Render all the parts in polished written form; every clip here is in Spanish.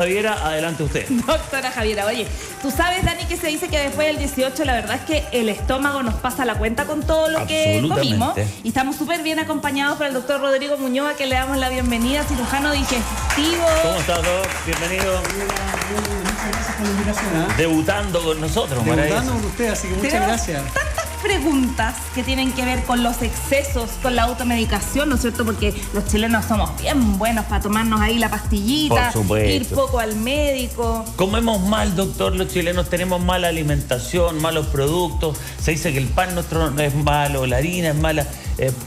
Javiera, adelante usted. Doctora Javiera, oye, tú sabes, Dani, que se dice que después del 18 la verdad es que el estómago nos pasa la cuenta con todo lo que comimos. Y estamos súper bien acompañados por el doctor Rodrigo Muñoz, a que le damos la bienvenida, cirujano digestivo. ¿Cómo estás, Doc? Bienvenido. Muchas gracias por la invitación. Debutando con nosotros. Debutando con usted, así que muchas gracias. Tantas preguntas que tienen que ver con los excesos, con la automedicación, ¿no es cierto? Porque los chilenos somos bien buenos para tomarnos ahí la pastillita, ir poco al médico. Comemos mal, doctor, los chilenos tenemos mala alimentación, malos productos. Se dice que el pan nuestro es malo, la harina es mala.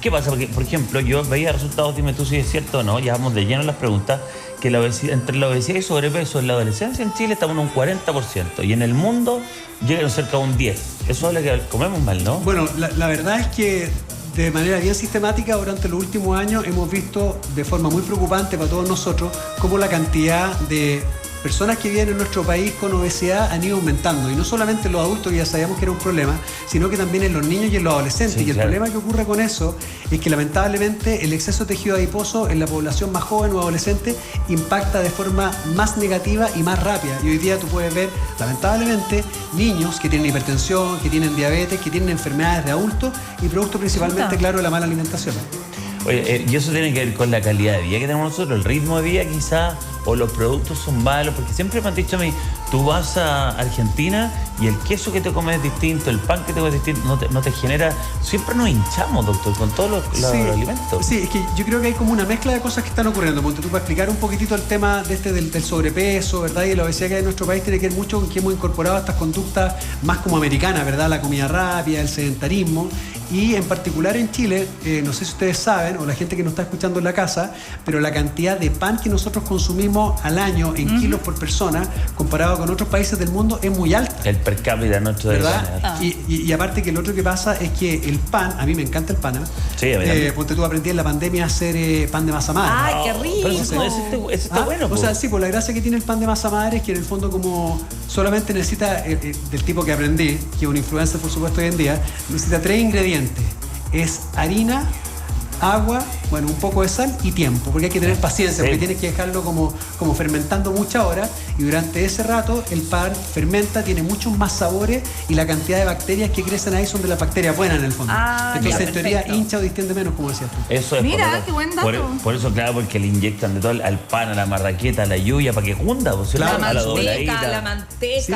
¿Qué pasa? Porque, por ejemplo, yo veía resultados, dime tú si es cierto o no, ya vamos de lleno las preguntas, que entre la obesidad y sobrepeso en la adolescencia en Chile estamos en un 40% y en el mundo llegan cerca de un 10%. Eso habla que comemos mal, ¿no? Bueno, la verdad es que de manera bien sistemática durante los últimos años hemos visto de forma muy preocupante para todos nosotros cómo la cantidad de personas que viven en nuestro país con obesidad han ido aumentando, y no solamente en los adultos, que ya sabíamos que era un problema, sino que también en los niños y en los adolescentes. Sí, y el problema que ocurre con eso es que lamentablemente el exceso de tejido adiposo en la población más joven o adolescente impacta de forma más negativa y más rápida. Y hoy día tú puedes ver, lamentablemente, niños que tienen hipertensión, que tienen diabetes, que tienen enfermedades de adultos, y producto principalmente, claro, de la mala alimentación. Oye, y eso tiene que ver con la calidad de vida que tenemos nosotros, el ritmo de vida quizás, o los productos son malos, porque siempre me han dicho a mí, tú vas a Argentina y el queso que te comes es distinto, el pan que te comes es distinto, no te genera. Siempre nos hinchamos, doctor, con todos los alimentos. Sí, es que yo creo que hay como una mezcla de cosas que están ocurriendo. Ponte tú, para explicar un poquitito el tema de del sobrepeso, ¿verdad? Y la obesidad que hay en nuestro país tiene que ver mucho con que hemos incorporado estas conductas más como americanas, ¿verdad? La comida rápida, el sedentarismo. Y en particular en Chile, no sé si ustedes saben, o la gente que nos está escuchando en la casa, pero la cantidad de pan que nosotros consumimos al año en kilos por persona, comparado con otros países del mundo, es muy alta. El per cápita nuestro, ¿verdad? Y aparte que lo otro que pasa es que el pan, a mí me encanta el pan, Sí, a mí ponte tú, aprendí en la pandemia a hacer pan de masa madre. ¡Ay, qué rico! Pero ese está bueno. O sea, sí, pues la gracia que tiene el pan de masa madre es que en el fondo como solamente necesita, del tipo que aprendí, que es un influencer por supuesto hoy en día, necesita 3 ingredientes. Es harina, agua, bueno, un poco de sal y tiempo, porque hay que tener paciencia, porque tienes que dejarlo como fermentando muchas horas, y durante ese rato el pan fermenta, tiene muchos más sabores, y la cantidad de bacterias que crecen ahí son de las bacterias buenas en el fondo. Entonces, en teoría, hincha o distiende menos, como decías tú. Eso es. Mira, qué buen dato. Por eso, claro, porque le inyectan de todo al pan, a la marraqueta, a la lluvia, para que hunda, pues, claro, a la manteca, sí,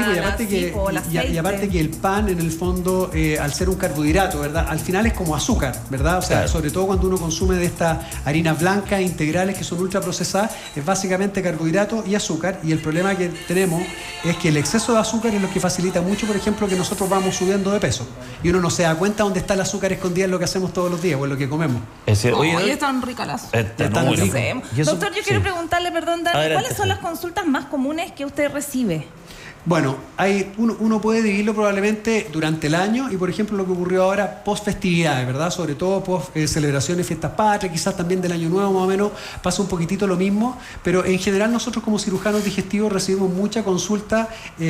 y aparte que el pan, en el fondo, al ser un carbohidrato, ¿verdad? Al final es como azúcar, ¿verdad? O sea, sobre todo cuando uno consume de estas harinas blancas integrales que son ultraprocesadas, es básicamente carbohidrato y azúcar, y el problema que tenemos es que el exceso de azúcar es lo que facilita mucho, por ejemplo, que nosotros vamos subiendo de peso, y uno no se da cuenta dónde está el azúcar escondida en lo que hacemos todos los días o en lo que comemos. Oye, están ricas las rico. Doctor, yo quiero preguntarle, perdón, Dani, ¿cuáles son las consultas más comunes que usted recibe? Bueno, uno puede dividirlo probablemente durante el año, y por ejemplo lo que ocurrió ahora post festividades, ¿verdad? Sobre todo post celebraciones, fiestas patrias, quizás también del año nuevo más o menos, pasa un poquitito lo mismo, pero en general nosotros como cirujanos digestivos recibimos mucha consulta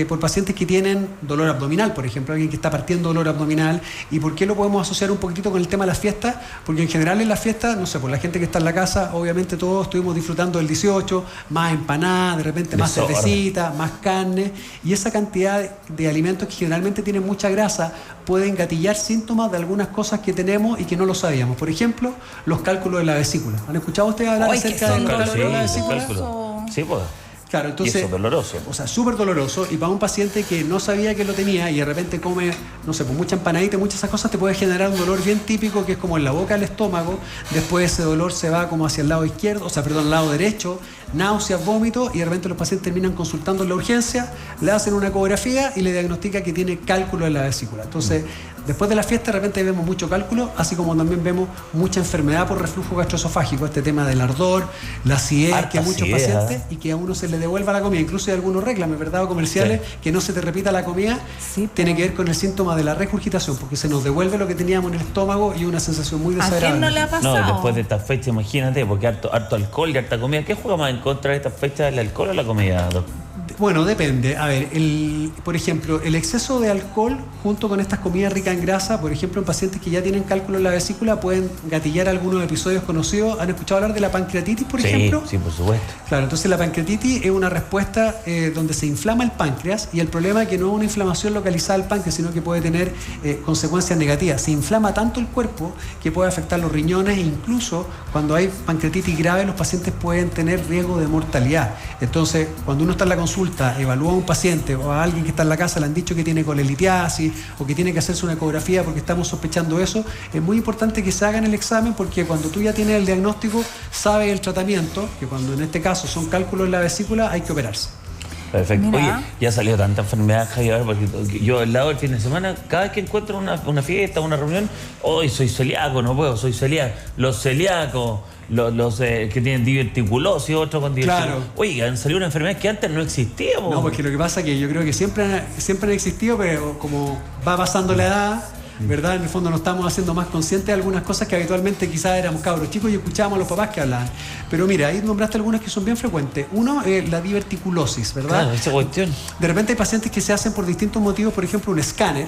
por pacientes que tienen dolor abdominal, por ejemplo, alguien que está partiendo dolor abdominal. ¿Y por qué lo podemos asociar un poquitito con el tema de las fiestas? Porque en general en las fiestas, no sé, por la gente que está en la casa, obviamente todos estuvimos disfrutando del 18, más empanada, de repente más cervecita, más carne. Y esa cantidad de alimentos que generalmente tienen mucha grasa pueden gatillar síntomas de algunas cosas que tenemos y que no lo sabíamos. Por ejemplo, los cálculos de la vesícula. ¿Han escuchado ustedes hablar acerca de los cálculos de la vesícula? Sí, pues. Claro, entonces, y eso es doloroso. O sea, súper doloroso, y para un paciente que no sabía que lo tenía y de repente come, no sé, pues mucha empanadita, muchas de esas cosas, te puede generar un dolor bien típico que es como en la boca del estómago. Después ese dolor se va como hacia el lado izquierdo, el lado derecho, náuseas, vómitos, y de repente los pacientes terminan consultando en la urgencia, le hacen una ecografía y le diagnostican que tiene cálculo en la vesícula. Entonces, después de la fiesta de repente vemos mucho cálculo, así como también vemos mucha enfermedad por reflujo gastroesofágico, este tema del ardor, la acidez que hay muchos pacientes, y que a uno se le devuelva la comida. Incluso hay algunos reclames, ¿verdad? O comerciales, que no se te repita la comida. Tiene que ver con el síntoma de la regurgitación, porque se nos devuelve lo que teníamos en el estómago y una sensación muy desagradable. ¿A quién no le ha pasado? No, después de esta fecha, imagínate, porque harto alcohol y harta comida. ¿Qué juega más en contra de esta fecha, el alcohol o la comida, doctor? Bueno, depende. A ver, por ejemplo, el exceso de alcohol junto con estas comidas ricas en grasa, por ejemplo, en pacientes que ya tienen cálculo en la vesícula, pueden gatillar algunos episodios conocidos. ¿Han escuchado hablar de la pancreatitis, por ejemplo? Sí, por supuesto. Claro, entonces la pancreatitis es una respuesta donde se inflama el páncreas, y el problema es que no es una inflamación localizada al páncreas, sino que puede tener consecuencias negativas. Se inflama tanto el cuerpo que puede afectar los riñones, e incluso cuando hay pancreatitis grave los pacientes pueden tener riesgo de mortalidad. Entonces, cuando uno está en la consulta, evalúa a un paciente o a alguien que está en la casa, le han dicho que tiene colelitiasis o que tiene que hacerse una ecografía porque estamos sospechando eso, es muy importante que se hagan el examen, porque cuando tú ya tienes el diagnóstico, sabes el tratamiento, que cuando en este caso son cálculos en la vesícula, hay que operarse. Perfecto. Mira. Oye, ya salió tanta enfermedad, Javier, porque yo al lado del fin de semana, cada vez que encuentro una fiesta, una reunión, hoy soy celíaco, no puedo, soy celíaco. Los celíacos, los que tienen diverticulosis, otros con diverticulosis. Claro. Oye, han salido una enfermedad que antes no existía. No, porque lo que pasa es que yo creo que siempre han existido, pero como va pasando la edad, ¿verdad? En el fondo nos estamos haciendo más conscientes de algunas cosas que habitualmente quizás éramos cabros chicos y escuchábamos a los papás que hablaban. Pero mira, ahí nombraste algunas que son bien frecuentes. Uno es la diverticulosis, ¿verdad? Claro, esa cuestión. De repente hay pacientes que se hacen por distintos motivos, por ejemplo, un escáner,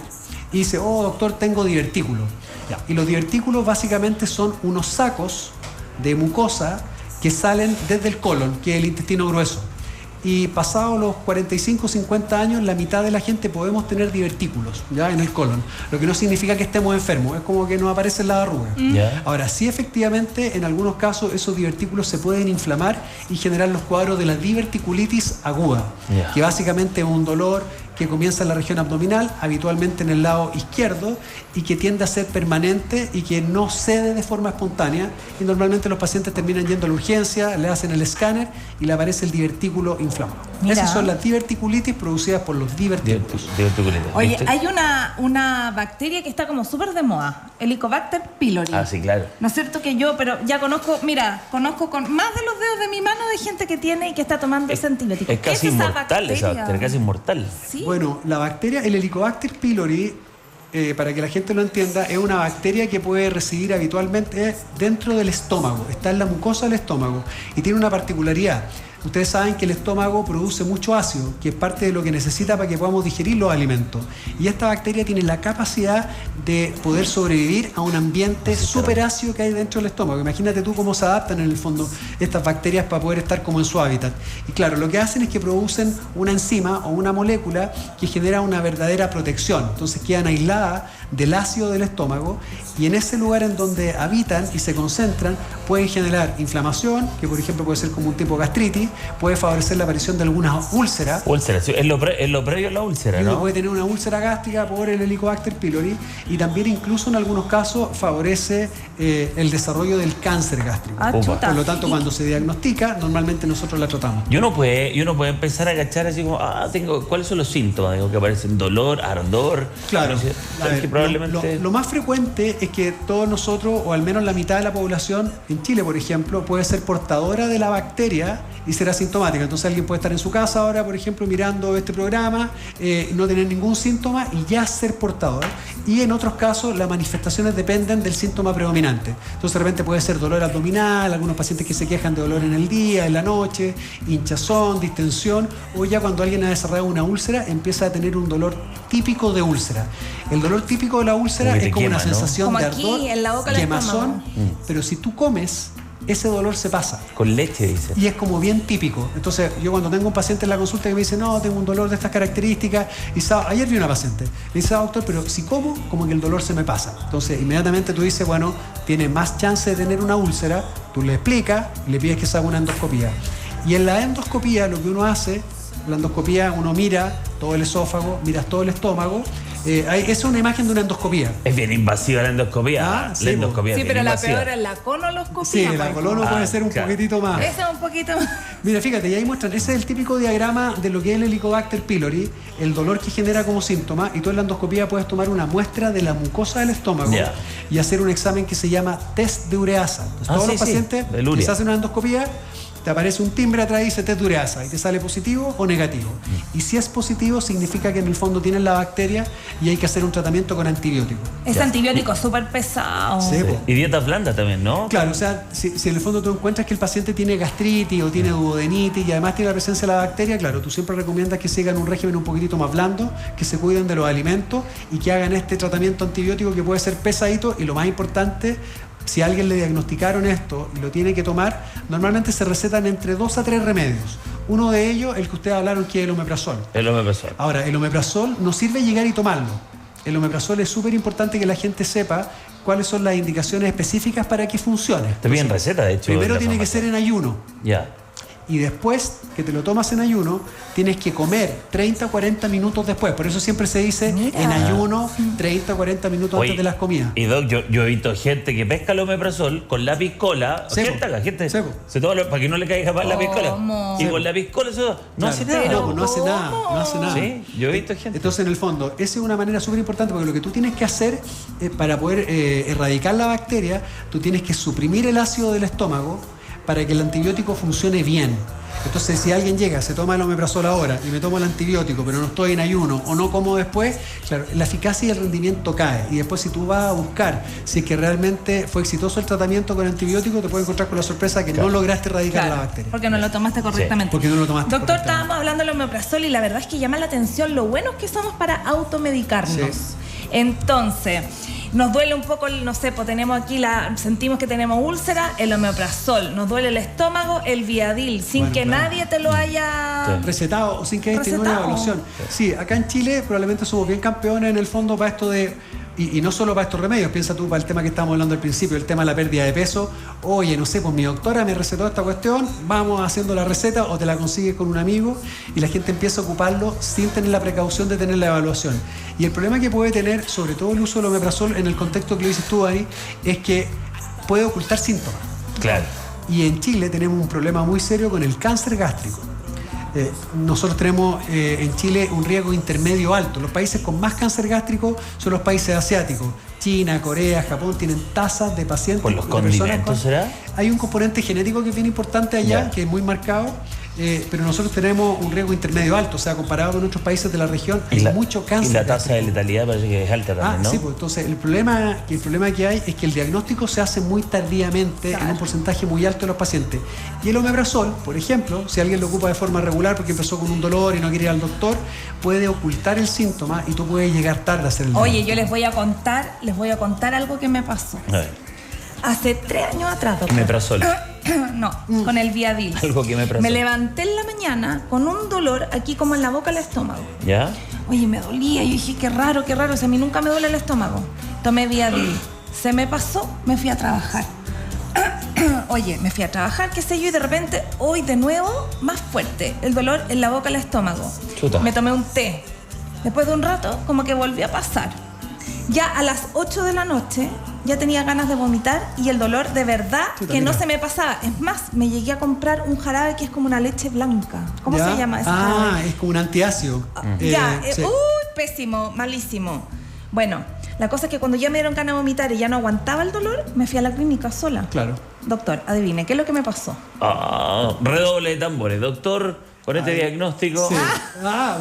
y dice, oh, doctor, tengo divertículo. Ya. Y los divertículos básicamente son unos sacos de mucosa que salen desde el colon, que es el intestino grueso. Y pasados los 45 o 50 años, la mitad de la gente podemos tener divertículos ya en el colon, lo que no significa que estemos enfermos, es como que nos aparecen las arrugas. Ahora, sí, efectivamente, en algunos casos esos divertículos se pueden inflamar y generar los cuadros de la diverticulitis aguda, que básicamente es un dolor que comienza en la región abdominal, habitualmente en el lado izquierdo, y que tiende a ser permanente y que no cede de forma espontánea, y normalmente los pacientes terminan yendo a la urgencia, le hacen el escáner y le aparece el divertículo inflamado. Mira. Esas son las diverticulitis producidas por los divertículos. Oye, hay una bacteria que está como súper de moda, Helicobacter pylori. Ah, sí, claro. ¿No es cierto que yo, pero ya conozco con más de los dedos de mi mano de gente que tiene y que está tomando ese antibiótico? Es casi inmortal esa bacteria, casi inmortal. ¿Sí? Bueno, la bacteria, el Helicobacter pylori, para que la gente lo entienda, es una bacteria que puede residir habitualmente dentro del estómago, está en la mucosa del estómago y tiene una particularidad. Ustedes saben que el estómago produce mucho ácido, que es parte de lo que necesita para que podamos digerir los alimentos. Y esta bacteria tiene la capacidad de poder sobrevivir a un ambiente súper ácido que hay dentro del estómago. Imagínate tú cómo se adaptan en el fondo estas bacterias para poder estar como en su hábitat. Y claro, lo que hacen es que producen una enzima o una molécula que genera una verdadera protección. Entonces quedan aisladas del ácido del estómago, y en ese lugar en donde habitan y se concentran pueden generar inflamación, que por ejemplo puede ser como un tipo de gastritis, puede favorecer la aparición de algunas úlceras. Úlceras, sí, es lo previo a la úlcera, ¿no? Uno puede tener una úlcera gástrica por el Helicobacter pylori, y también incluso en algunos casos favorece el desarrollo del cáncer gástrico. Por lo tanto, cuando se diagnostica, normalmente nosotros la tratamos. Y uno puede empezar a agachar así como, ¿cuáles son los síntomas? Digo, que aparecen dolor, ardor. Claro. Que probablemente... Lo más frecuente es que todos nosotros, o al menos la mitad de la población en Chile, por ejemplo, puede ser portadora de la bacteria y ser asintomática. Entonces alguien puede estar en su casa ahora, por ejemplo, mirando este programa, no tener ningún síntoma y ya ser portador. Y en otros casos las manifestaciones dependen del síntoma predominante. Entonces de repente puede ser dolor abdominal, algunos pacientes que se quejan de dolor en el día, en la noche, hinchazón, distensión, o ya cuando alguien ha desarrollado una úlcera empieza a tener un dolor típico de úlcera. El dolor típico de la úlcera es como una sensación como de aquí, ardor, en la boca del quemazón, pero si tú comes, ese dolor se pasa. Con leche, dice. Y es como bien típico. Entonces, yo cuando tengo un paciente en la consulta que me dice, no, tengo un dolor de estas características, y ayer vi una paciente, le dice, doctor, pero si como, como que el dolor se me pasa. Entonces, inmediatamente tú dices, bueno, tiene más chance de tener una úlcera, tú le explicas y le pides que se haga una endoscopía. Y en la endoscopía lo que uno hace, la endoscopía, uno mira todo el esófago, miras todo el estómago. Es una imagen de una endoscopía. Es bien invasiva la endoscopía. Sí, la endoscopía sí, es pero bien la invasiva. peor es la conoloscopía. Sí, la colono puede ser un poquitito más. Esa es un poquito más. Mira, fíjate, y ahí muestran, ese es el típico diagrama de lo que es el Helicobacter pylori, el dolor que genera como síntoma, y tú en la endoscopía puedes tomar una muestra de la mucosa del estómago y hacer un examen que se llama test de ureasa. Entonces, todos los pacientes que se hacen una endoscopía te aparece un timbre atrás y dice test de ureasa y te sale positivo o negativo. Y si es positivo, significa que en el fondo tienes la bacteria y hay que hacer un tratamiento con antibiótico. Ese antibiótico es súper pesado. Sí, y dieta blanda también, ¿no? Claro, o sea, si en el fondo tú encuentras que el paciente tiene gastritis o tiene duodenitis y además tiene la presencia de la bacteria, claro, tú siempre recomiendas que sigan un régimen un poquitito más blando, que se cuiden de los alimentos y que hagan este tratamiento antibiótico que puede ser pesadito y lo más importante, si a alguien le diagnosticaron esto y lo tiene que tomar, normalmente se recetan entre 2 a 3 remedios. Uno de ellos, el que ustedes hablaron, que es el omeprazol. El omeprazol. Ahora, el omeprazol no sirve llegar y tomarlo. El omeprazol es súper importante que la gente sepa cuáles son las indicaciones específicas para que funcione. Te piden receta, de hecho. Primero tiene que ser en ayuno. Ya. Y después que te lo tomas en ayuno, tienes que comer 30 o 40 minutos después. Por eso siempre se dice en ayuno 30 o 40 minutos antes de las comidas. Y Doc, yo he visto gente que pesca el omeprazol con la piscola. Gente se toma para que no le caiga mal la piscola. Y con la piscola no hace nada. No hace nada, no hace nada. Sí, yo he visto gente. Entonces, en el fondo, esa es una manera súper importante porque lo que tú tienes que hacer para poder erradicar la bacteria, tú tienes que suprimir el ácido del estómago para que el antibiótico funcione bien. Entonces, si alguien llega, se toma el omeprazol ahora y me tomo el antibiótico, pero no estoy en ayuno o no como después, claro, la eficacia y el rendimiento cae. Y después, si tú vas a buscar si es que realmente fue exitoso el tratamiento con antibiótico, te puedes encontrar con la sorpresa que no lograste erradicar la bacteria. Porque no lo tomaste correctamente. Porque no lo tomaste Doctor, estábamos hablando del omeprazol y la verdad es que llama la atención lo buenos que somos para automedicarnos. Sí. Entonces, nos duele un poco, no sé, pues tenemos aquí sentimos que tenemos úlcera, el omeprazol, nos duele el estómago, el Viadil, sin que nadie te lo haya recetado o sin que hayas tenido una evaluación. Sí, acá en Chile probablemente somos bien campeones en el fondo para esto de... Y no solo para estos remedios, piensa tú para el tema que estábamos hablando al principio, el tema de la pérdida de peso. Oye, no sé, pues mi doctora me recetó esta cuestión, vamos haciendo la receta o te la consigues con un amigo y la gente empieza a ocuparlo sin tener la precaución de tener la evaluación. Y el problema que puede tener, sobre todo el uso del omeprazol en el contexto que lo dices tú, Dani, es que puede ocultar síntomas. Claro. Y en Chile tenemos un problema muy serio con el cáncer gástrico. Nosotros tenemos en Chile un riesgo intermedio alto. Los países con más cáncer gástrico son los países asiáticos. China, Corea, Japón tienen tasas de pacientes. ¿Por los condimentos será? Hay un componente genético que es bien importante allá, que es muy marcado. Pero nosotros tenemos un riesgo intermedio alto, o sea, comparado con otros países de la región, hay mucho cáncer. Y la tasa de letalidad parece que es alta también, ¿no? Sí, pues entonces el problema que hay es que el diagnóstico se hace muy tardíamente, en un porcentaje muy alto de los pacientes. Y el omeprazol, por ejemplo, si alguien lo ocupa de forma regular porque empezó con un dolor y no quiere ir al doctor, puede ocultar el síntoma y tú puedes llegar tarde a hacer el diagnóstico. Oye, yo les voy a contar algo que me pasó. A ver. Hace 3 años atrás, doctor. Omeprazol. No, con el Viadil. Algo que me levanté en la mañana con un dolor aquí como en la boca del estómago. ¿Ya? Oye, me dolía. Yo dije, qué raro. O sea, a mí nunca me duele el estómago. Tomé Viadil. Se me pasó, me fui a trabajar. Oye, me fui a trabajar, qué sé yo, y de repente, hoy de nuevo, más fuerte. El dolor en la boca del estómago. Chuta. Me tomé un té. Después de un rato, como que volví a pasar. Ya a las 8 de la noche ya tenía ganas de vomitar y el dolor de verdad que no se me pasaba. Es más, me llegué a comprar un jarabe que es como una leche blanca. ¿Cómo se llama ese jarabe? Es como un antiácido. Sí. Pésimo, malísimo. Bueno, la cosa es que cuando ya me dieron ganas de vomitar y ya no aguantaba el dolor, me fui a la clínica sola. Claro. Doctor, adivine, ¿qué es lo que me pasó? Redoble de tambores. Doctor, con este diagnóstico... Sí.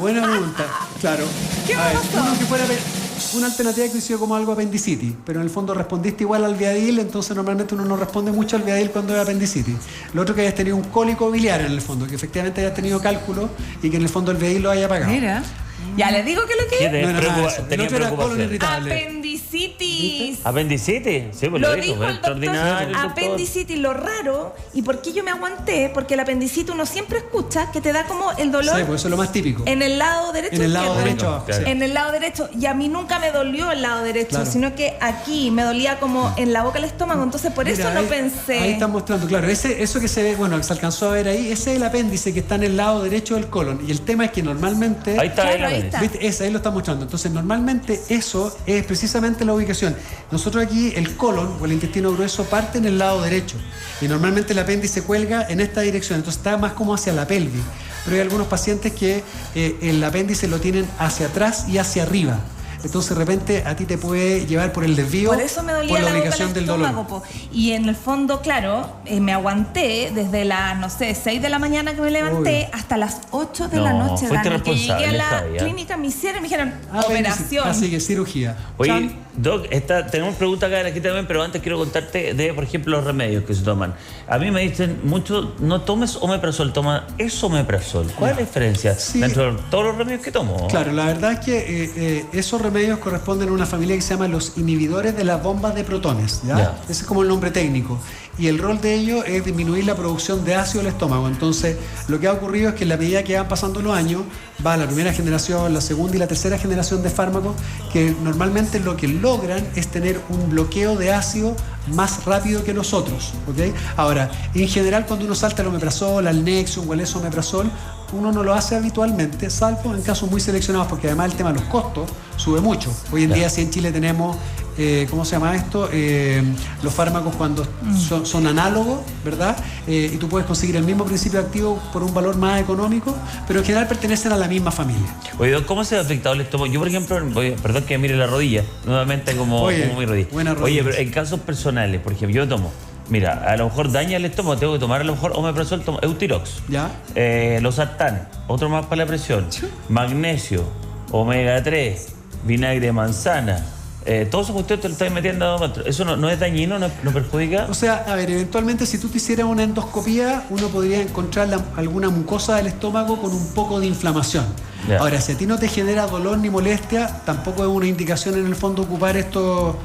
Buena pregunta. Claro. ¿Qué me pasó? Uno que fuera una alternativa que hizo como algo apendicitis, pero en el fondo respondiste igual al Viadil, entonces normalmente uno no responde mucho al Viadil cuando es apendicitis. Lo otro que hayas tenido un cólico biliar en el fondo, que efectivamente hayas tenido cálculo y que en el fondo el Viadil lo haya pagado. Mira. Ya les digo que lo que es. El otro era colon irritable. Apendicitis. ¿Apendicitis? Sí, pues lo dijo el doctor. Extraordinario. Apendicitis, lo raro. ¿Y por qué yo me aguanté? Porque el apendicitis uno siempre escucha que te da como el dolor. Sí, pues eso es lo más típico. En el lado derecho. En el lado derecho abajo. Claro. En el lado derecho. Y a mí nunca me dolió el lado derecho, claro, sino que aquí me dolía como en la boca del estómago. Entonces por eso no pensé. Ahí están mostrando, claro. Eso que se ve, bueno, que se alcanzó a ver ahí, ese es el apéndice que está en el lado derecho del colon. Y el tema es que normalmente. Ahí está, claro, ahí está. ¿Viste? Ahí lo está mostrando. Entonces, normalmente eso es precisamente la ubicación. Nosotros aquí, el colon o el intestino grueso parte en el lado derecho. Y normalmente el apéndice cuelga en esta dirección. Entonces, está más como hacia la pelvis. Pero hay algunos pacientes que el apéndice lo tienen hacia atrás y hacia arriba. entonces de repente a ti te puede llevar por el desvío, por eso me dolía por la la boca ubicación del estómago, dolor. Y en el fondo, claro, me aguanté desde las, no sé, 6 de la mañana que me levanté hasta las 8 de la noche, Dani, que llegué a la clínica, me hicieron, me dijeron, operación. Así que cirugía. Oye, Doc, tenemos preguntas acá aquí también, pero antes quiero contarte de, por ejemplo, los remedios que se toman. A mí me dicen mucho, no tomes omeprazol, toma esomeprazol. ¿Cuál es la diferencia dentro de todos los remedios que tomo? Claro, la verdad es que esos remedios corresponden a una familia que se llama los inhibidores de las bombas de protones, ¿ya? Ese es como el nombre técnico. Y el rol de ellos es disminuir la producción de ácido del estómago. Entonces, lo que ha ocurrido es que en la medida que van pasando los años, va la primera generación, la segunda y la tercera generación de fármacos, que normalmente lo que logran es tener un bloqueo de ácido más rápido que los otros, ¿ok? Ahora, en general, cuando uno salta al omeprazol, al Nexium o al esomeprazol, uno no lo hace habitualmente, salvo en casos muy seleccionados, porque además el tema de los costos sube mucho. Hoy en día, si en Chile tenemos, ¿cómo se llama esto? Los fármacos cuando son análogos, ¿verdad? Y tú puedes conseguir el mismo principio activo por un valor más económico, pero en general pertenecen a la misma familia. Oye, ¿cómo se ha afectado el estómago? Yo, por ejemplo, perdón que mire la rodilla, nuevamente como mi rodilla. Buena rodilla. Oye, pero en casos personales, por ejemplo, yo tomo, mira, a lo mejor daña el estómago, tengo que tomar a lo mejor omeprazol, tomo Eutirox, ¿ya? Losartán, otro más para la presión, magnesio, omega 3, vinagre de manzana. Todo eso que usted te lo está metiendo adentro, ¿eso no es dañino, no perjudica? O sea, a ver, eventualmente si tú te hicieras una endoscopía, uno podría encontrar alguna mucosa del estómago con un poco de inflamación. Ahora, si a ti no te genera dolor ni molestia, tampoco es una indicación en el fondo ocupar estos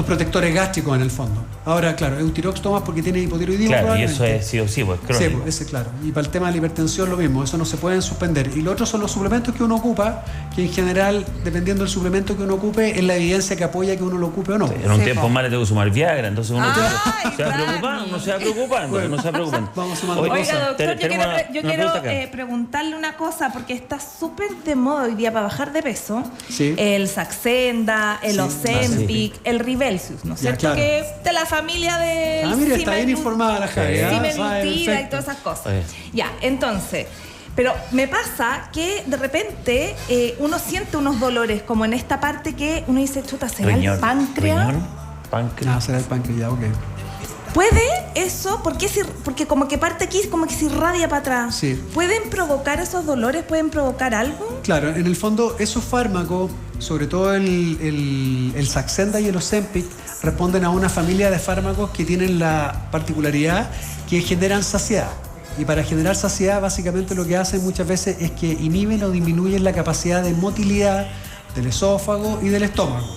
protectores gástricos en el fondo. Ahora, claro, Eutirox tomas porque tiene hipotiroidismo. Claro, y eso es sí o sí, pues crónico. Sí, pues, ese claro. Y para el tema de la hipertensión lo mismo, eso no se pueden suspender. Y lo otro son los suplementos que uno ocupa, que en general, dependiendo del suplemento que uno ocupe, es la evidencia que apoya que uno lo ocupe o no. Sí, en un tiempo más le tengo que sumar Viagra, entonces uno se va preocupando, Bueno, vamos sumando Oiga, cosas. doctor, yo quiero preguntarle una cosa, porque está súper de moda hoy día para bajar de peso. Sí. El Saxenda, el Ozempic, el Ribelsius, ¿no es cierto? Claro. Que de la familia de mira, está bien informada la Javi. Simeglutida y todas esas cosas. Ya, entonces, pero me pasa que de repente uno siente unos dolores, como en esta parte que uno dice, chuta, ¿será el páncreas? Páncreas. Será el páncreas, ya, ok. ¿Puede eso? Porque como que parte aquí, como que se irradia para atrás. Sí. ¿Pueden provocar esos dolores? ¿Pueden provocar algo? Claro, en el fondo esos fármacos, sobre todo el Saxenda y el Ozempic, responden a una familia de fármacos que tienen la particularidad que generan saciedad. Y para generar saciedad, básicamente lo que hacen muchas veces es que inhiben o disminuyen la capacidad de motilidad del esófago y del estómago.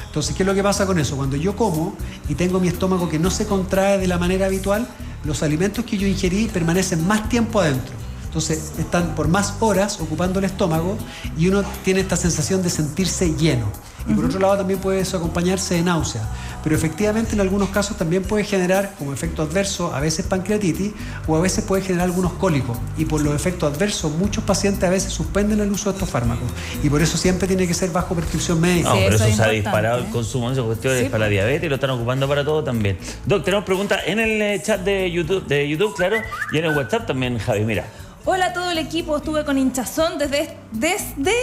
Entonces, ¿qué es lo que pasa con eso? Cuando yo como y tengo mi estómago que no se contrae de la manera habitual, los alimentos que yo ingerí permanecen más tiempo adentro. Entonces, están por más horas ocupando el estómago y uno tiene esta sensación de sentirse lleno. Y por otro lado también puede eso acompañarse de náusea. Pero efectivamente en algunos casos también puede generar como efecto adverso a veces pancreatitis o a veces puede generar algunos cólicos. Y por los efectos adversos muchos pacientes a veces suspenden el uso de estos fármacos. Y por eso siempre tiene que ser bajo prescripción médica. No, Sí, pero eso se ha importante, disparado el consumo de esas cuestiones para la diabetes y lo están ocupando para todo también. Doc, tenemos preguntas en el chat de YouTube, claro, y en el WhatsApp también, Javi, mira. Hola a todo el equipo, estuve con hinchazón desde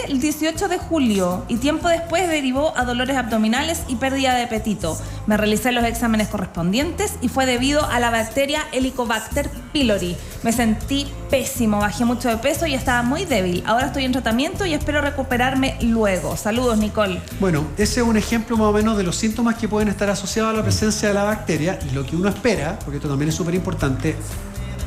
el 18 de julio y tiempo después derivó a dolores abdominales y pérdida de apetito. Me realicé los exámenes correspondientes y fue debido a la bacteria Helicobacter pylori. Me sentí pésimo, bajé mucho de peso y estaba muy débil. Ahora estoy en tratamiento y espero recuperarme luego. Saludos, Nicole. Bueno, ese es un ejemplo más o menos de los síntomas que pueden estar asociados a la presencia de la bacteria y lo que uno espera, porque esto también es súper importante.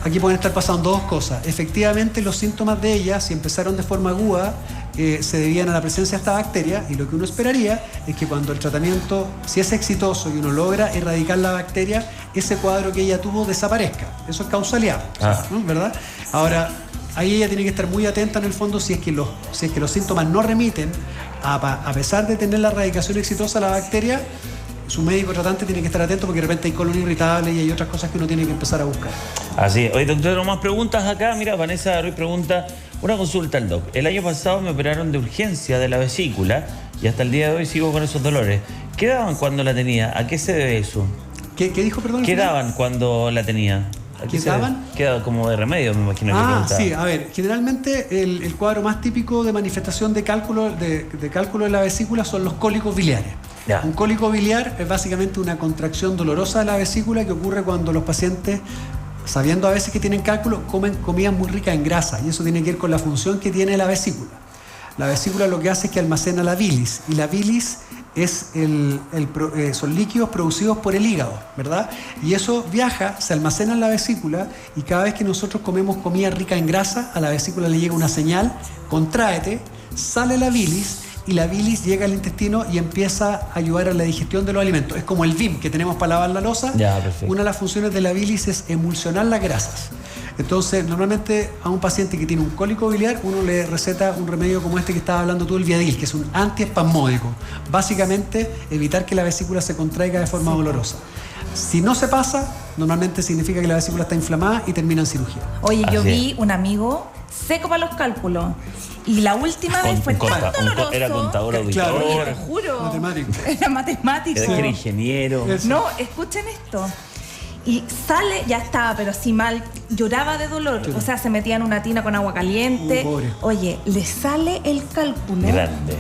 Aquí pueden estar pasando dos cosas. Efectivamente, los síntomas de ella, si empezaron de forma aguda, se debían a la presencia de esta bacteria y lo que uno esperaría es que cuando el tratamiento, si es exitoso y uno logra erradicar la bacteria, ese cuadro que ella tuvo desaparezca. Eso es causalidad, ¿no? ¿Verdad? Ahora, ahí ella tiene que estar muy atenta en el fondo si es que los síntomas no remiten, a pesar de tener la erradicación exitosa de la bacteria. Su médico tratante tiene que estar atento porque de repente hay colon irritable y hay otras cosas que uno tiene que empezar a buscar. Así es. Oye, doctor, más preguntas acá. Mira, Vanessa Ruiz pregunta, una consulta al doc. El año pasado me operaron de urgencia de la vesícula y hasta el día de hoy sigo con esos dolores. ¿Qué daban cuando la tenía? ¿A qué se debe eso? ¿Qué dijo, perdón? ¿Qué daban cuando la tenía? Queda como de remedio, me imagino. Sí, a ver, generalmente el cuadro más típico de manifestación de cálculo de la vesícula son los cólicos biliares. Ya. Un cólico biliar es básicamente una contracción dolorosa de la vesícula que ocurre cuando los pacientes, sabiendo a veces que tienen cálculo, comen comidas muy ricas en grasa, y eso tiene que ver con la función que tiene la vesícula. La vesícula lo que hace es que almacena la bilis, y la bilis son líquidos producidos por el hígado, ¿verdad? Y eso viaja, se almacena en la vesícula, y cada vez que nosotros comemos comida rica en grasa, a la vesícula le llega una señal: contráete, sale la bilis, y la bilis llega al intestino y empieza a ayudar a la digestión de los alimentos. Es como el Vim que tenemos para lavar la loza. Una de las funciones de la bilis es emulsionar las grasas. Entonces, normalmente a un paciente que tiene un cólico biliar, uno le receta un remedio como este que estaba hablando tú, el Viadil, que es un antiespasmódico. Básicamente, evitar que la vesícula se contraiga de forma dolorosa. Si no se pasa, normalmente significa que la vesícula está inflamada y termina en cirugía. Oye, yo vi un amigo seco para los cálculos, y la última vez fue tan doloroso. Era contador, auditor. Claro, te juro. Matemático. Era matemático. Era ingeniero. Eso. No, escuchen esto. Y sale, ya estaba, pero así mal, lloraba de dolor. Sí. O sea, se metía en una tina con agua caliente. Oye, le sale el cálculo. Grande.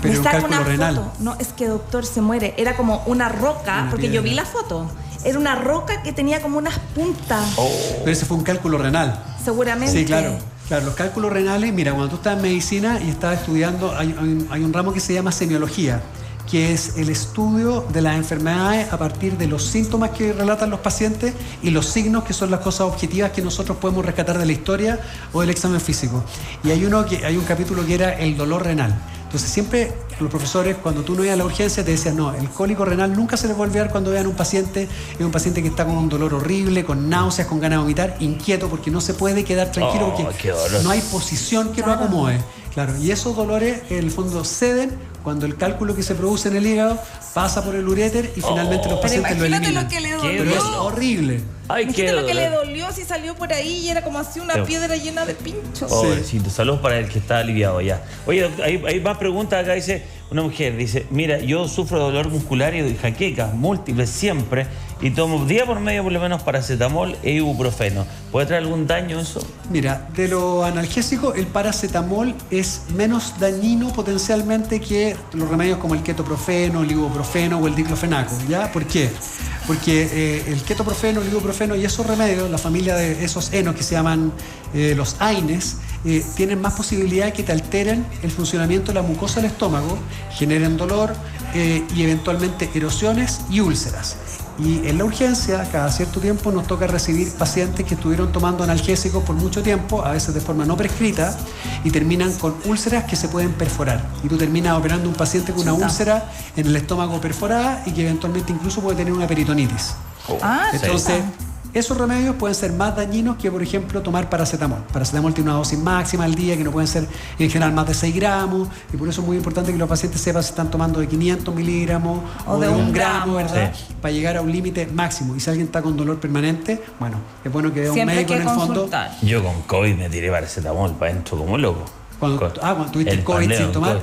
Pero un cálculo renal. No, es que doctor, se muere. Era como una roca, porque yo vi la foto. Era una roca que tenía como unas puntas. Pero ese fue un cálculo renal. Seguramente. Sí, claro. Claro, los cálculos renales, mira, cuando tú estás en medicina y estás estudiando, hay un ramo que se llama semiología, que es el estudio de las enfermedades a partir de los síntomas que relatan los pacientes y los signos, que son las cosas objetivas que nosotros podemos rescatar de la historia o del examen físico. Y hay un capítulo que era el dolor renal. Entonces siempre los profesores, cuando tú no ibas a la urgencia, te decían: no, el cólico renal nunca se les va a olvidar cuando vean un paciente, es un paciente que está con un dolor horrible, con náuseas, con ganas de vomitar, inquieto, porque no se puede quedar tranquilo, porque no hay posición que lo acomode. Claro, y esos dolores en el fondo ceden cuando el cálculo que se produce en el hígado pasa por el uréter y finalmente los pacientes lo eliminan. Lo que le dolió. Pero es horrible. Imagínate lo que le dolió si salió por ahí y era como así una piedra llena de pinchos. Sí. Saludos para el que está aliviado ya. Oye, hay más preguntas acá. Dice una mujer, mira, yo sufro de dolor muscular y de jaquecas múltiples siempre, y tomo día por medio por lo menos paracetamol e ibuprofeno. ¿Puede traer algún daño eso? Mira, de lo analgésico, el paracetamol es menos dañino potencialmente que los remedios como el ketoprofeno, el ibuprofeno o el diclofenaco. ¿Ya? ¿Por qué? Porque el ketoprofeno, el ibuprofeno y esos remedios, la familia de esos enos que se llaman los AINES, tienen más posibilidad de que te alteren el funcionamiento de la mucosa del estómago, generen dolor y eventualmente erosiones y úlceras. Y en la urgencia, cada cierto tiempo nos toca recibir pacientes que estuvieron tomando analgésicos por mucho tiempo, a veces de forma no prescrita, y terminan con úlceras que se pueden perforar. Y tú terminas operando a un paciente con una úlcera en el estómago perforada y que eventualmente incluso puede tener una peritonitis. Entonces, esos remedios pueden ser más dañinos que, por ejemplo, tomar paracetamol. Paracetamol tiene una dosis máxima al día que no pueden ser en general más de 6 gramos, y por eso es muy importante que los pacientes sepan si están tomando de 500 miligramos o de 1 gramo, ¿verdad? Sí. Para llegar a un límite máximo. Y si alguien está con dolor permanente, bueno, es bueno que vea un médico en el fondo. Yo con COVID me tiré paracetamol para adentro como loco. Cuando tuviste el COVID sin tomar.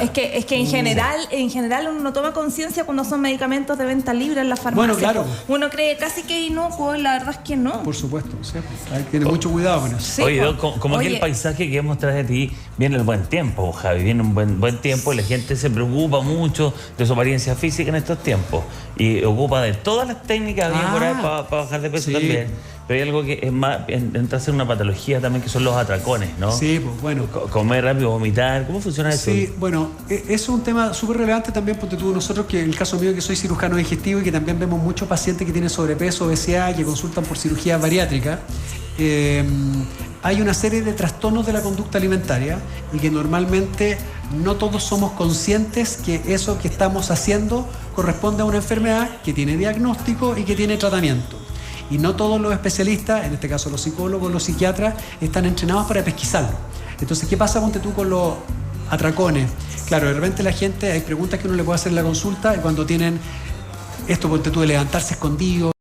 Es que en general uno no toma conciencia cuando son medicamentos de venta libre en la farmacia. Bueno, claro. Uno cree casi que es inocuo y la verdad es que no. Por supuesto, sí. Hay que tener mucho cuidado con eso. Sí, oye, como aquí el paisaje que hemos traído de ti, viene el buen tiempo, Javi, viene un buen tiempo y la gente se preocupa mucho de su apariencia física en estos tiempos y ocupa de todas las técnicas bien por ahí para bajar de peso también. Pero hay algo que es más, entra a ser una patología también, que son los atracones, ¿no? Sí, pues bueno. Comer rápido, vomitar, ¿cómo funciona eso? Sí, bueno, es un tema súper relevante también, porque tú, nosotros, que en el caso mío, que soy cirujano digestivo y que también vemos muchos pacientes que tienen sobrepeso, obesidad, que consultan por cirugía bariátrica, hay una serie de trastornos de la conducta alimentaria y que normalmente no todos somos conscientes que eso que estamos haciendo corresponde a una enfermedad que tiene diagnóstico y que tiene tratamiento. Y no todos los especialistas, en este caso los psicólogos, los psiquiatras, están entrenados para pesquisarlo. Entonces, ¿qué pasa, ponte tú, con los atracones? Claro, de repente la gente, hay preguntas que uno le puede hacer en la consulta, y cuando tienen esto, ponte tú, de levantarse escondido,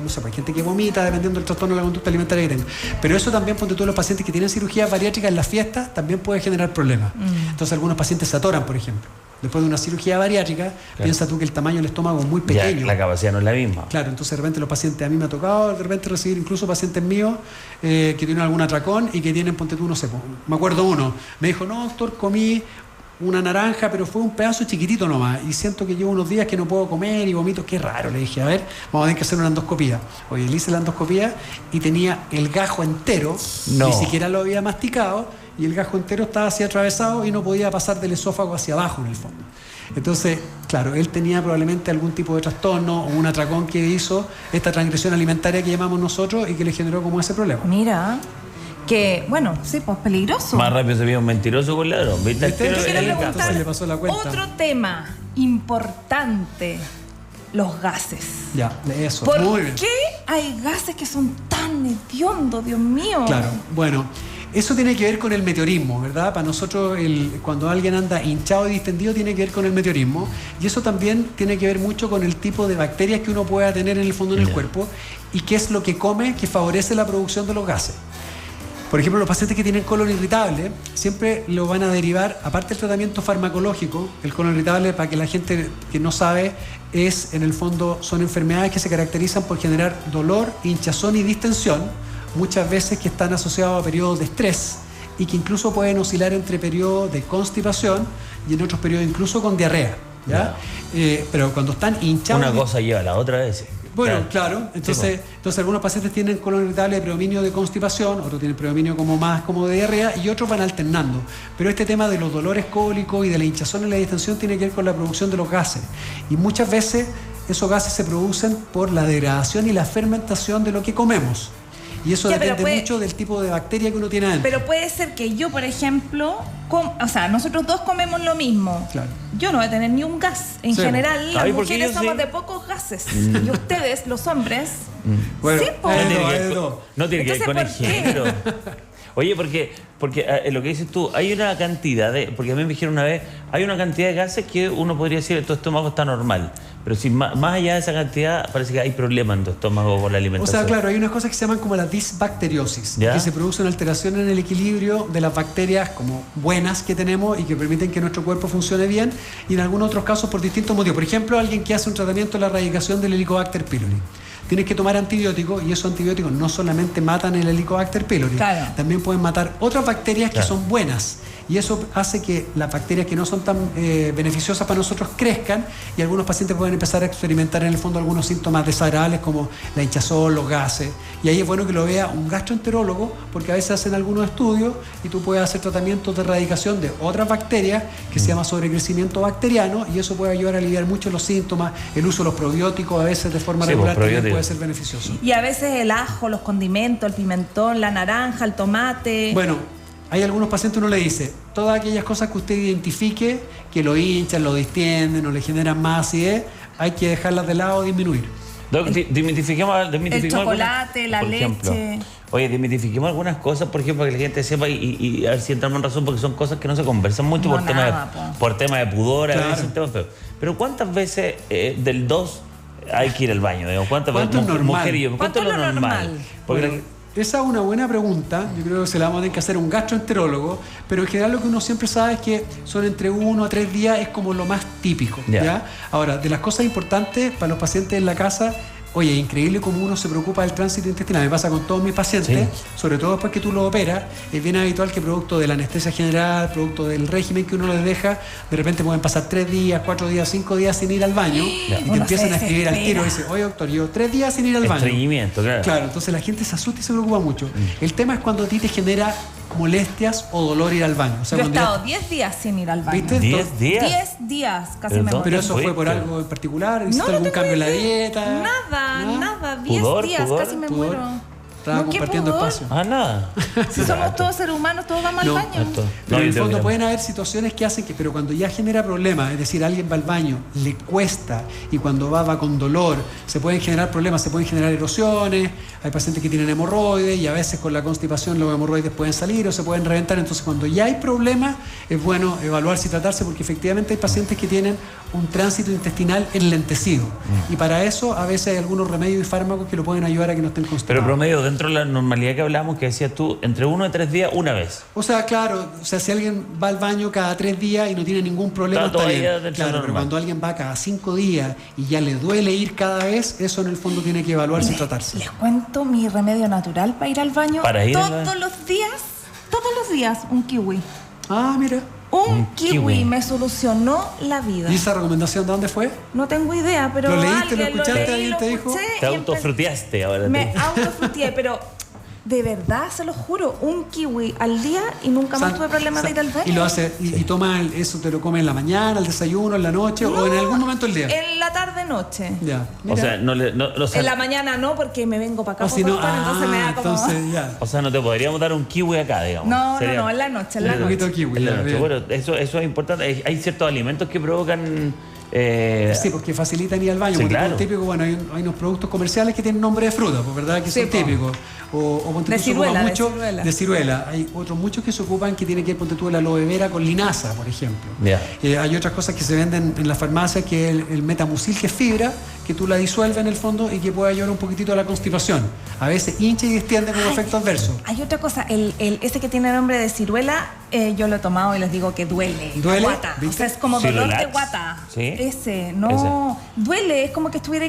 no sé, hay gente que vomita dependiendo del trastorno de la conducta alimentaria que tenga. Pero eso también, ponte tú, los pacientes que tienen cirugía bariátrica en las fiestas, también puede generar problemas. Entonces algunos pacientes se atoran, por ejemplo. Después de una cirugía bariátrica, piensa tú que el tamaño del estómago es muy pequeño. Ya, la capacidad no es la misma. Claro, entonces de repente los pacientes, a mí me ha tocado de repente recibir incluso pacientes míos que tienen algún atracón y que tienen, ponte tú, no sé, me acuerdo uno, me dijo, no, doctor, comí una naranja, pero fue un pedazo chiquitito nomás, y siento que llevo unos días que no puedo comer y vomito. Qué raro, le dije, a ver, vamos a tener que hacer una endoscopía. Oye, le hice la endoscopía y tenía el gajo entero, ni siquiera lo había masticado, y el gajo entero estaba así atravesado y no podía pasar del esófago hacia abajo en el fondo. Entonces, claro, él tenía probablemente algún tipo de trastorno o un atracón que hizo esta transgresión alimentaria que llamamos nosotros y que le generó como ese problema. Mira, que, bueno, sí, pues peligroso. Más rápido se veía un mentiroso con ladrón. ¿Viste? Te quiero preguntar, le pasó la cuenta. Otro tema importante, los gases. Ya, eso, ¿Por muy bien. qué hay gases que son tan hediondos, Dios mío? Claro, bueno, eso tiene que ver con el meteorismo, ¿verdad? Para nosotros, cuando alguien anda hinchado y distendido, tiene que ver con el meteorismo. Y eso también tiene que ver mucho con el tipo de bacterias que uno pueda tener en el fondo en el cuerpo y qué es lo que come que favorece la producción de los gases. Por ejemplo, los pacientes que tienen colon irritable siempre lo van a derivar, aparte del tratamiento farmacológico. El colon irritable, para que la gente que no sabe, en el fondo son enfermedades que se caracterizan por generar dolor, hinchazón y distensión, muchas veces que están asociados a periodos de estrés y que incluso pueden oscilar entre periodos de constipación y en otros periodos incluso con diarrea, ¿ya? Pero cuando están hinchados... Una cosa lleva a la otra vez. Bueno, claro. Entonces algunos pacientes tienen colon irritable de predominio de constipación, otros tienen predominio más como de diarrea y otros van alternando. Pero este tema de los dolores cólicos y de la hinchazón y la distensión tiene que ver con la producción de los gases. Y muchas veces esos gases se producen por la degradación y la fermentación de lo que comemos. Y eso depende mucho del tipo de bacteria que uno tiene adentro. Pero puede ser que yo, por ejemplo, nosotros dos comemos lo mismo. Claro. Yo no voy a tener ni un gas. En general, las mujeres somos de pocos gases. Y ustedes, los hombres, bueno, sí, no tiene que ver con el género. Oye, porque lo que dices tú, hay una cantidad porque a mí me dijeron una vez, hay una cantidad de gases que uno podría decir que tu estómago está normal. Pero si más allá de esa cantidad, parece que hay problemas en tu estómago por la alimentación. O sea, claro, hay unas cosas que se llaman como la disbacteriosis, que se produce una alteración en el equilibrio de las bacterias como buenas que tenemos y que permiten que nuestro cuerpo funcione bien, y en algunos otros casos por distintos motivos. Por ejemplo, alguien que hace un tratamiento de la erradicación del Helicobacter pylori. Tienes que tomar antibióticos y esos antibióticos no solamente matan el Helicobacter pylori, también pueden matar otras bacterias que son buenas. Y eso hace que las bacterias que no son tan beneficiosas para nosotros crezcan, y algunos pacientes pueden empezar a experimentar en el fondo algunos síntomas desagradables como la hinchazón, los gases. Y ahí es bueno que lo vea un gastroenterólogo, porque a veces hacen algunos estudios y tú puedes hacer tratamientos de erradicación de otras bacterias que se llama sobrecrecimiento bacteriano, y eso puede ayudar a aliviar mucho los síntomas. El uso de los probióticos a veces de forma regular también puede ser beneficioso. Y a veces el ajo, los condimentos, el pimentón, la naranja, el tomate... Bueno, hay algunos pacientes uno le dice, todas aquellas cosas que usted identifique, que lo hinchan, lo distienden o le generan más acidez, hay que dejarlas de lado o disminuir. Desmitifiquemos el chocolate, la leche. Oye, desmitifiquemos algunas cosas, por ejemplo, para que la gente sepa y a ver si entramos en razón, porque son cosas que no se conversan mucho por tema de pudor, a veces temas feos. Pero ¿cuántas veces del 2 hay que ir al baño? ¿Cuántas veces? ¿Cuánto es lo normal? Porque esa es una buena pregunta. Yo creo que se la vamos a tener que hacer a un gastroenterólogo, pero en general lo que uno siempre sabe es que son entre 1 a 3 días, es como lo más típico. ¿Ya? Ahora, de las cosas importantes para los pacientes en la casa, oye, increíble cómo uno se preocupa del tránsito intestinal. Me pasa con todos mis pacientes, sobre todo después que tú lo operas. Es bien habitual que producto de la anestesia general, producto del régimen que uno les deja, de repente pueden pasar 3 días, 4 días, 5 días sin ir al baño, y te empiezan a escribir al tiro y dicen, oye doctor, yo 3 días sin ir al baño. Estreñimiento, claro. Claro, entonces la gente se asusta y se preocupa mucho. El tema es cuando a ti te genera molestias o dolor ir al baño. O sea, yo he estado 10 días sin ir al baño. ¿Viste? 10 días. 10 días, casi me muero. ¿Pero eso fue por algo en particular? ¿Hiciste algún cambio en la dieta? Nada. 10 días, casi me muero. Estaba compartiendo espacio. Nada. Si somos todos seres humanos, todos vamos al baño. Pero en el fondo pueden haber situaciones que hacen que, pero cuando ya genera problemas, es decir, alguien va al baño, le cuesta, y cuando va con dolor, se pueden generar problemas, se pueden generar erosiones. Hay pacientes que tienen hemorroides y a veces con la constipación los hemorroides pueden salir o se pueden reventar. Entonces, cuando ya hay problemas, es bueno evaluarse y tratarse, porque efectivamente hay pacientes que tienen un tránsito intestinal enlentecido. Y para eso, a veces hay algunos remedios y fármacos que lo pueden ayudar a que no estén constipados. Pero promedio dentro de la normalidad que hablamos, que decías tú, entre 1 y 3 días, una vez. O sea, claro, si alguien va al baño cada 3 días y no tiene ningún problema, está bien. Claro, pero cuando alguien va cada 5 días y ya le duele ir cada vez, eso en el fondo tiene que evaluarse y tratarse. Les cuento mi remedio natural para ir al baño. Todos los días, un kiwi. Ah, mira. Un kiwi me solucionó la vida. ¿Y esa recomendación de dónde fue? No tengo idea, pero ¿Lo leíste, alguien lo escuchaste, alguien te dijo? Te autofruteaste ahora. Me autofruteé, pero de verdad, se lo juro, un kiwi al día y nunca más tuve problemas de ir al baño. ¿Y lo hace, y toma eso, te lo comes en la mañana, al desayuno, en la noche o en algún momento del día? En la tarde-noche. Ya. Mira. O sea, en la mañana no, porque me vengo para acá. Entonces me da como... Entonces, ya. O sea, no te podríamos dar un kiwi acá, digamos. No, en la noche, Un poquito kiwi. En la noche. Bueno, eso es importante. Hay ciertos alimentos que provocan... sí, porque facilitan ir al baño. Sí, porque claro. típico, bueno, hay unos productos comerciales que tienen nombre de fruta, pues, ¿verdad? Que son típicos. O de ciruela. Hay otros muchos que se ocupan que tienen que ir, ponte tú, la aloe vera con linaza, por ejemplo. Yeah. Hay otras cosas que se venden en la farmacia, que es el metamucil, que es fibra, que tú la disuelves en el fondo y que puede ayudar un poquitito a la constipación. A veces hincha y distiende como efecto adverso. Hay otra cosa, ese que tiene nombre de ciruela, yo lo he tomado y les digo que duele. ¿Duele? Guata. O sea, es como dolor de guata. ¿Sí? Duele, es como que estuviera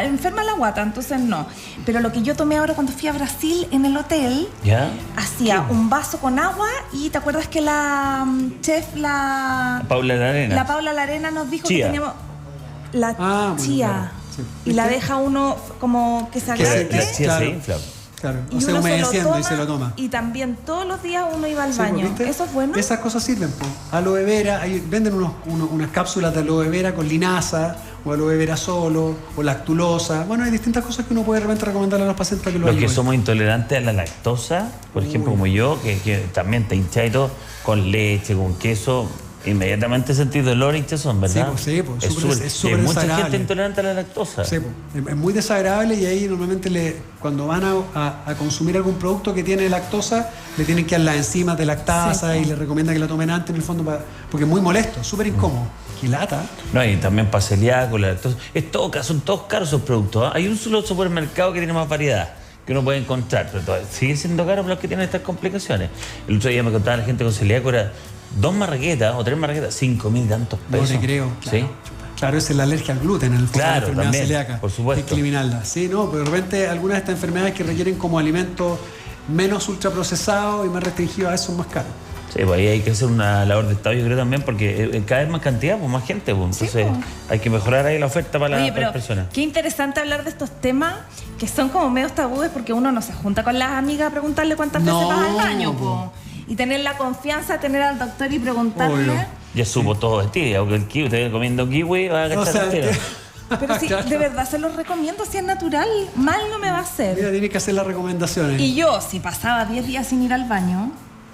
enferma la guata, entonces no. Pero lo que yo tomé ahora cuando fui a Brasil en el hotel, hacía un vaso con agua y ¿te acuerdas que la chef, Paula Larena nos dijo que teníamos la chía? Sí. Y la deja uno como que se agrande. La chía se infla. Claro, Y o sea, uno humedeciendo y se lo toma. Y también todos los días uno iba al baño. ¿viste? ¿Eso es bueno? Esas cosas sirven, po. Aloe vera, venden unas cápsulas de aloe vera con linaza, o aloe vera solo, o lactulosa. Bueno, hay distintas cosas que uno puede de repente recomendarle a los pacientes para que lo Los ayuden. que somos intolerantes a la lactosa, por ejemplo, como yo, que también te hinchas y todo, con leche, con queso, inmediatamente sentís dolor y hinchazón, ¿verdad? Sí, pues, es súper hay mucha desagradable. gente intolerante a la lactosa. Sí, pues, es muy desagradable y ahí normalmente cuando van a consumir algún producto que tiene lactosa, le tienen que dar las enzimas de lactasa y le recomiendan que la tomen antes en el fondo porque es muy molesto, súper incómodo. ¡Qué lata! No, y también para celíaco, la lactosa. Son todos caros esos productos. ¿Eh? Hay un solo supermercado que tiene más variedad que uno puede encontrar, pero todavía sigue siendo caro para los que tienen estas complicaciones. El otro día me contaba la gente con celíaco, era 2 marraquetas o 3 marraquetas, 5.000 tantos pesos. No te creo. Claro. ¿Sí? Claro, esa es la alergia al gluten, en el fondo, Claro, la enfermedad también, celíaca. por supuesto. Hay que eliminarla. Sí, no, pero de repente algunas de estas enfermedades que requieren como alimentos menos ultraprocesados y más restringidos, a eso son más caros. Sí, pues ahí hay que hacer una labor de Estado, yo creo también, porque cada vez más cantidad, pues más gente, pues. Entonces hay que mejorar ahí la oferta para las personas. Qué interesante hablar de estos temas que son como medios tabúes, porque uno no se junta con las amigas a preguntarle cuántas veces vas al baño, po. Y tener la confianza de tener al doctor y preguntarle. Obvio. Ya supo todo de ti, aunque el kiwi, te comiendo kiwi, vas a cachar entero. Pero sí, de verdad se los recomiendo, si es natural, mal no me va a hacer. Mira, tienes que hacer las recomendaciones. Y yo, si pasaba 10 días sin ir al baño...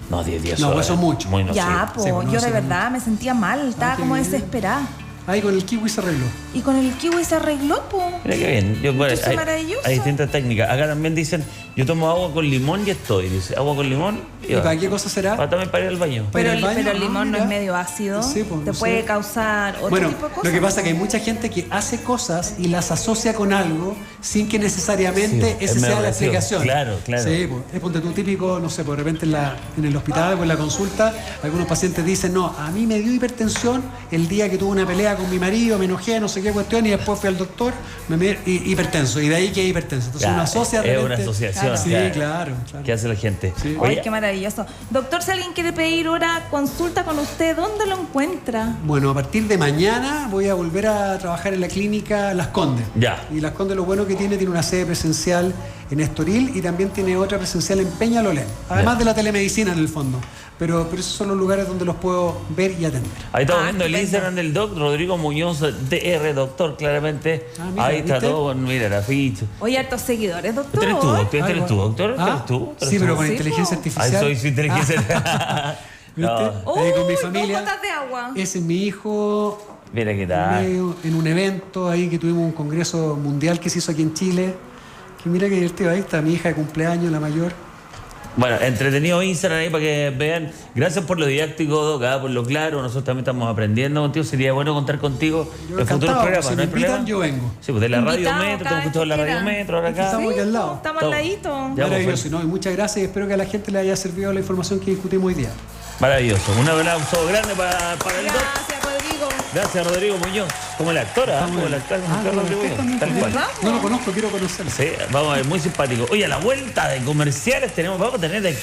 No, 10 días. No, eso es mucho. Muy nocivo. Ya, pues, yo de verdad me sentía mal, estaba como desesperada. Ahí con el kiwi se arregló. Y con el kiwi se arregló, pues. Mira qué bien. Es maravilloso. Hay distintas técnicas. Acá también dicen, yo tomo agua con limón y estoy. Dice, agua con limón ¿Y para qué cosa será? También para ir al baño. Pero el limón no es medio ácido. Sí, pues, te puede causar otro tipo de cosas. Lo que pasa es que hay mucha gente que hace cosas y las asocia con algo sin que necesariamente esa sea la explicación. Claro. Sí, pues, es ponte tú típico, no sé, por de repente en el hospital o en la consulta, algunos pacientes dicen, no, a mí me dio hipertensión el día que tuve una pelea con mi marido, me enojé, no sé qué cuestión, y después fui al doctor, hipertenso, y de ahí que hipertenso. Entonces uno asocia es una asociación. Sí, claro. ¿Qué hace la gente? Sí. Oye, qué maravilloso. Doctor, si alguien quiere pedir hora consulta con usted, ¿dónde lo encuentra? Bueno, a partir de mañana voy a volver a trabajar en la clínica Las Condes. Ya. Y Las Condes lo bueno que tiene una sede presencial en Estoril y también tiene otra presencial en Peñalolén. Además de la telemedicina en el fondo. Pero esos son los lugares donde los puedo ver y atender. Ahí estamos viendo el Instagram del doc, Rodrigo Muñoz, DR, doctor, claramente. Mira, ahí está ¿viste? todo, mira la ficha. Oye, hartos seguidores, doctor. ¿Tú eres tú, doctor? ¿Eres tú, doctor? ¿Eres tú? Sí, pero con Sí, inteligencia po. artificial. Soy su inteligencia. ¿Viste? No. Ahí con mi Uy, familia. 2 gotas de agua. Ese es mi hijo. Mira qué tal. En un evento ahí que tuvimos un congreso mundial que se hizo aquí en Chile. Que mira que divertido, ahí está mi hija de cumpleaños, la mayor. Bueno, entretenido Instagram ahí para que vean. Gracias por lo didáctico, Doc, por lo claro. Nosotros también estamos aprendiendo contigo. Sería bueno contar contigo en futuros programas. Si ¿No hay problema? yo vengo. Sí, pues de la Radio Metro, te hemos escuchado en la Radio Metro, ahora acá. Estamos aquí al lado. Estamos al ladito. Maravilloso, ¿no? Y muchas gracias y espero que a la gente le haya servido la información que discutimos hoy día. Maravilloso. Un abrazo grande para el Doc. Gracias, Rodrigo. Gracias, Rodrigo Muñoz. Como la actora, como la actora, tal cual. No lo conozco, quiero conocerlo. Sí, vamos a ver, muy simpático. Oye, a la vuelta de comerciales vamos a tener de aquí